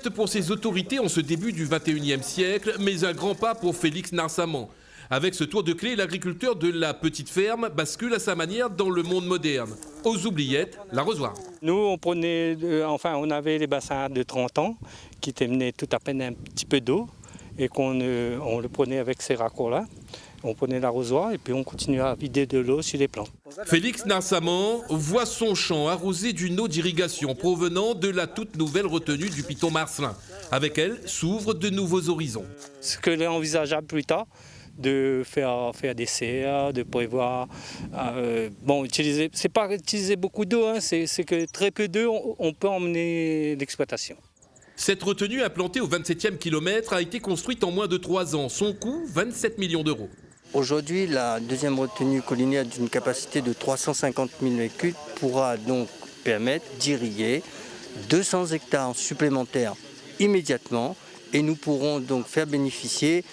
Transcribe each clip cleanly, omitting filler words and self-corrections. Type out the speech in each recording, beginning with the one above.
modeste pour ses autorités en ce début du XXIe siècle, mais un grand pas pour Félix Narsaman. Avec ce tour de clé, l'agriculteur de la petite ferme bascule à sa manière dans le monde moderne. Aux oubliettes, l'arrosoir. Nous, on avait des bassins de 30 ans qui tenaient tout à peine un petit peu d'eau et on le prenait avec ces raccords-là. On prenait l'arrosoir et puis on continuait à vider de l'eau sur les plantes. Félix Narsaman voit son champ arrosé d'une eau d'irrigation provenant de la toute nouvelle retenue du Piton Marcellin. Avec elle s'ouvrent de nouveaux horizons. Ce que l'on envisageable plus tard, de faire des serres, de prévoir... c'est pas utiliser beaucoup d'eau, hein, c'est que très peu d'eau, on peut emmener l'exploitation. Cette retenue implantée au 27e kilomètre a été construite en moins de 3 ans. Son coût, 27 millions d'euros. Aujourd'hui, la deuxième retenue collinaire d'une capacité de 350 000 m3 pourra donc permettre d'irriguer 200 hectares supplémentaires immédiatement et nous pourrons donc faire bénéficier,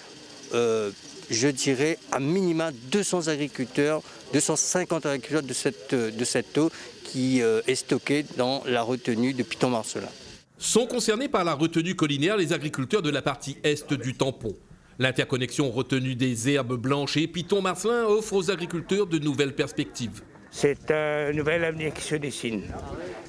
je dirais, à minima 200 agriculteurs, 250 agriculteurs de cette eau qui est stockée dans la retenue de Piton Marcellin. Sont concernés par la retenue collinaire les agriculteurs de la partie est du tampon. L'interconnexion retenue des herbes blanches et Piton Marcellin offre aux agriculteurs de nouvelles perspectives. C'est un nouvel avenir qui se dessine.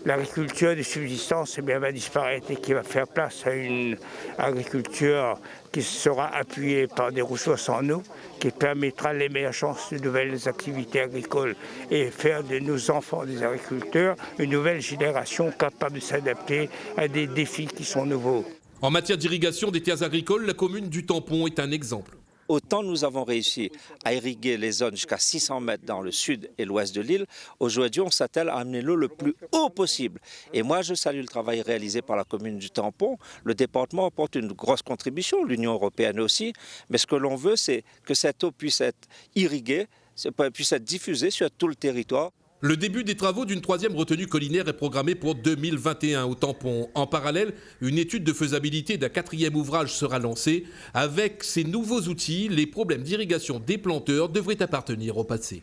L'agriculture de subsistance va disparaître et qui va faire place à une agriculture qui sera appuyée par des ressources en eau, qui permettra l'émergence de nouvelles activités agricoles et faire de nos enfants des agriculteurs une nouvelle génération capable de s'adapter à des défis qui sont nouveaux. En matière d'irrigation des terres agricoles, la commune du Tampon est un exemple. Autant nous avons réussi à irriguer les zones jusqu'à 600 mètres dans le sud et l'ouest de l'île, aujourd'hui on s'attelle à amener l'eau le plus haut possible. Et moi je salue le travail réalisé par la commune du Tampon. Le département apporte une grosse contribution, l'Union européenne aussi. Mais ce que l'on veut, c'est que cette eau puisse être irriguée, puisse être diffusée sur tout le territoire. Le début des travaux d'une 3e retenue collinaire est programmé pour 2021 au Tampon. En parallèle, une étude de faisabilité d'un 4e ouvrage sera lancée. Avec ces nouveaux outils, les problèmes d'irrigation des planteurs devraient appartenir au passé.